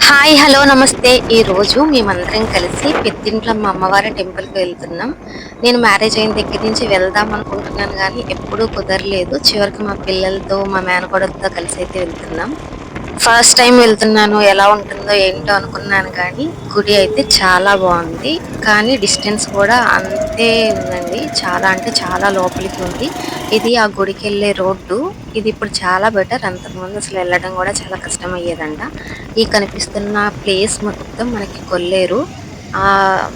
Hi hello నమస్తే. ఈరోజు మేమందరం కలిసి పెద్దింట్లమ్మ అమ్మవారి టెంపుల్కి వెళ్తున్నాం. నేను మ్యారేజ్ అయిన దగ్గర నుంచి వెళ్దాం అనుకుంటున్నాను కానీ ఎప్పుడూ కుదరలేదు. చివరికి మా పిల్లలతో మా మేనకోడలతో కలిసి అయితే వెళ్తున్నాం. ఫస్ట్ టైం వెళ్తున్నాను, ఎలా ఉంటుందో ఏంటో అనుకున్నాను కానీ గుడి అయితే చాలా బాగుంది. కానీ డిస్టెన్స్ కూడా అంతే ఉందండి. చాలా అంటే చాలా లోపలికి ఉంది. ఇది ఆ గుడికి వెళ్ళే రోడ్డు. ఇది ఇప్పుడు చాలా బెటర్. అంతకుముందు అసలు వెళ్ళడం కూడా చాలా కష్టం అయ్యేదంట. ఈ కనిపిస్తున్న ప్లేస్ మొత్తం మనకి కొల్లేరు.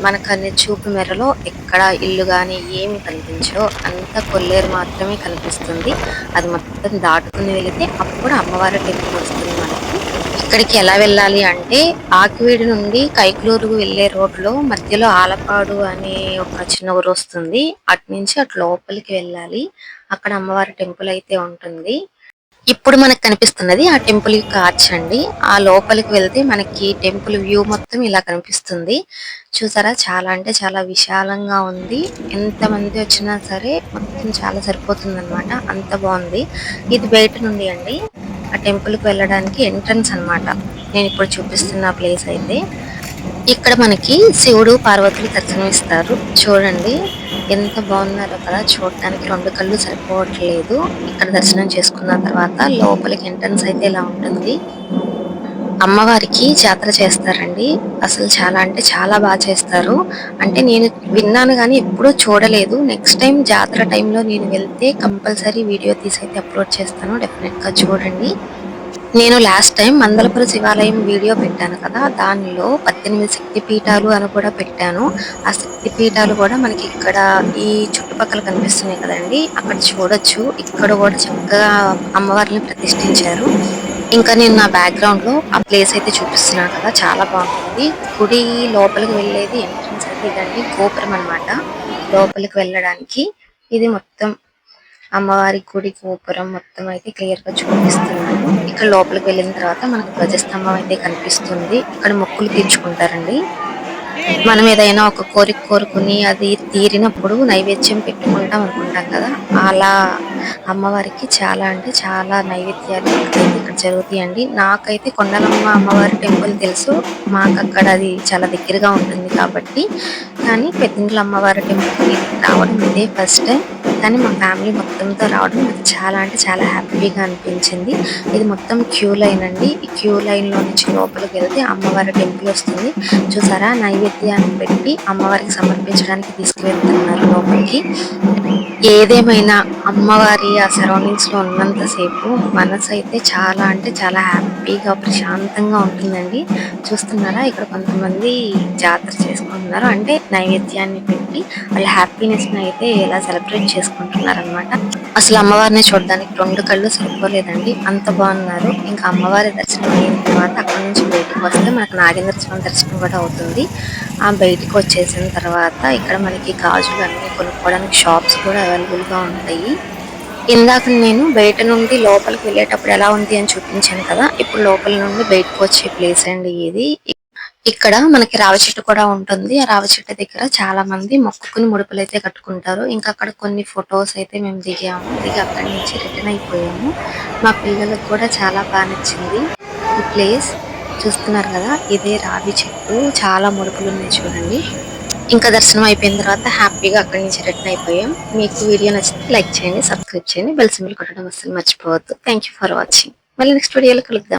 మనకనే చూపు మేరలో ఎక్కడ ఇల్లు కానీ ఏమి కనిపించో, అంత కొల్లేరు మాత్రమే కనిపిస్తుంది. అది మొత్తం దాటుకుని వెళితే అప్పుడు అమ్మవారి టెంపుల్ వస్తుంది మనకి. ఇక్కడికి ఎలా వెళ్ళాలి అంటే ఆకివీడి నుండి కైకలూరుకు వెళ్లే రోడ్లో మధ్యలో ఆలపాడు అనే ఒక చిన్న ఊరు వస్తుంది. అటు నుంచి అటు లోపలికి వెళ్ళాలి. అక్కడ అమ్మవారి టెంపుల్ అయితే ఉంటుంది. ఇప్పుడు మనకు కనిపిస్తున్నది ఆ టెంపుల్ యొక్క ఆర్చ్ అండి. ఆ లోపలికి వెళ్తే మనకి టెంపుల్ వ్యూ మొత్తం ఇలా కనిపిస్తుంది. చూసారా, చాలా అంటే చాలా విశాలంగా ఉంది. ఎంత మంది వచ్చినా సరే మొత్తం చాలా సరిపోతుంది అనమాట. అంత బాగుంది. ఇది బయట నుండి అండి. ఆ టెంపుల్ కి వెళ్ళడానికి ఎంట్రన్స్ అన్నమాట. నేను ఇప్పుడు చూపిస్తున్న ప్లేస్ అయితే ఇక్కడ మనకి శివుడు పార్వతులు దర్శనమిస్తారు. చూడండి ఎంత బాగున్నారో కదా. చూడటానికి రెండు కళ్ళు సరిపోవట్లేదు. ఇక్కడ దర్శనం చేసుకున్న తర్వాత లోపలికి ఎంట్రన్స్ అయితే ఇలా ఉంటుంది. అమ్మవారికి జాతర చేస్తారండి. అసలు చాలా అంటే చాలా బాగా చేస్తారు. అంటే నేను విన్నాను కానీ ఎప్పుడూ చూడలేదు. నెక్స్ట్ టైం జాతర టైంలో నేను వెళ్తే కంపల్సరీ వీడియో తీసి అయితే అప్లోడ్ చేస్తాను. డెఫినెట్ గా చూడండి. నేను లాస్ట్ టైం మందలపుర శివాలయం వీడియో పెట్టాను కదా, దానిలో 18 శక్తి పీఠాలు అని కూడా పెట్టాను. ఆ శక్తి పీఠాలు కూడా మనకి ఇక్కడ ఈ చుట్టుపక్కల కనిపిస్తున్నాయి కదండి, అక్కడ చూడొచ్చు. ఇక్కడ కూడా చక్కగా అమ్మవారిని ప్రతిష్ఠించారు. ఇంకా నేను నా బ్యాక్గ్రౌండ్ లో ఆ ప్లేస్ అయితే చూపిస్తున్నాను కదా, చాలా బాగుంటుంది. గుడి లోపలికి వెళ్ళేది ఎంట్రన్స్ అయితే ఇదండి, గోపురం అన్నమాట. లోపలికి వెళ్ళడానికి ఇది మొత్తం అమ్మవారి గుడి గోపురం మొత్తం అయితే క్లియర్ గా చూపిస్తున్నాను. ఇక్కడ లోపలికి వెళ్ళిన తర్వాత మనకు ధ్వజస్తంభం అయితే కనిపిస్తుంది. ఇక్కడ మొక్కులు తీర్చుకుంటారండి. మనం ఏదైనా ఒక కోరిక కోరుకుని అది తీరినప్పుడు నైవేద్యం పెట్టుకుంటాం అనుకుంటాం కదా, అలా అమ్మవారికి చాలా అంటే చాలా నైవేద్యాలు అయితే ఇక్కడ జరుగుతాయండి. నాకైతే కొండలమ్మ అమ్మవారి టెంపుల్ తెలుసు, మాకు అక్కడ అది చాలా దగ్గరగా ఉంటుంది కాబట్టి. కానీ పెద్దింట్ల అమ్మవారి టెంపుల్కి రావడం ఇదే ఫస్ట్ టైం. కానీ మా ఫ్యామిలీ మొత్తంతో రావడం నాకు చాలా అంటే చాలా హ్యాపీగా అనిపించింది. ఇది మొత్తం క్యూ లైన్ అండి. ఈ క్యూ లైన్ లో నుంచి లోపలికి వెళ్తే అమ్మవారి టెంపుల్ వస్తుంది. చూసారా, నైవేద్యాన్ని పెట్టి అమ్మవారికి సమర్పించడానికి తీసుకువెళ్తున్నారు లోపలికి. ఏదేమైనా అమ్మవారి ఆ సరౌండింగ్స్ లో ఉన్నంతసేపు మనసు అయితే చాలా అంటే చాలా హ్యాపీగా ప్రశాంతంగా ఉంటుందండి. చూస్తున్నారా, ఇక్కడ కొంతమంది జాతర చేసుకుంటున్నారు. అంటే నైవేద్యాన్ని పెట్టి వాళ్ళ హ్యాపీనెస్ ని అయితే ఎలా సెలబ్రేట్ చేసుకుంటున్నారు అనమాట. అసలు అమ్మవారిని చూడడానికి రెండు కళ్ళు సరిపోలేదండి, అంత బాగున్నారు. ఇంకా అమ్మవారి దర్శనం అయిన తర్వాత అక్కడ నుంచి బయటకు వస్తే మనకు నాగేంద్ర స్వామి దర్శనం కూడా అవుతుంది. ఆ బయటికి వచ్చేసిన తర్వాత ఇక్కడ మనకి గాజులు అన్ని కొనుక్కోవడానికి షాప్స్ కూడా అవైలబుల్ గా ఉంటాయి. ఇందాక నేను బయట నుండి లోపలికి వెళ్ళేటప్పుడు ఎలా ఉంది అని చూపించాను కదా, ఇప్పుడు లోపల నుండి బయటకు వచ్చే ప్లేస్ అండి ఇది. ఇక్కడ మనకి రావి చెట్టు కూడా ఉంటుంది. ఆ రావి చెట్టు దగ్గర చాలా మంది మొక్కుకుని ముడుపులు అయితే కట్టుకుంటారు. ఇంకా అక్కడ కొన్ని ఫొటోస్ అయితే మేము దిగాము. దిగి అక్కడి నుంచి రిటర్న్ అయిపోయాము. మా పిల్లలకు కూడా చాలా బాగా నచ్చింది ఈ ప్లేస్. చూస్తున్నారు కదా, ఇదే రావి చెట్టు, చాలా ముడుపులు ఉన్నాయి చూడండి. ఇంకా దర్శనం అయిపోయిన తర్వాత హ్యాపీగా అక్కడి నుంచి రిటర్న్ అయిపోయాం. మీకు వీడియో నచ్చితే లైక్ చేయండి, సబ్స్క్రైబ్ చేయండి, బెల్ సింబల్ కొట్టడం అస్సలు మర్చిపోవద్దు. Thank you for watching. మళ్ళీ నెక్స్ట్ వీడియోలో కలుద్దాం.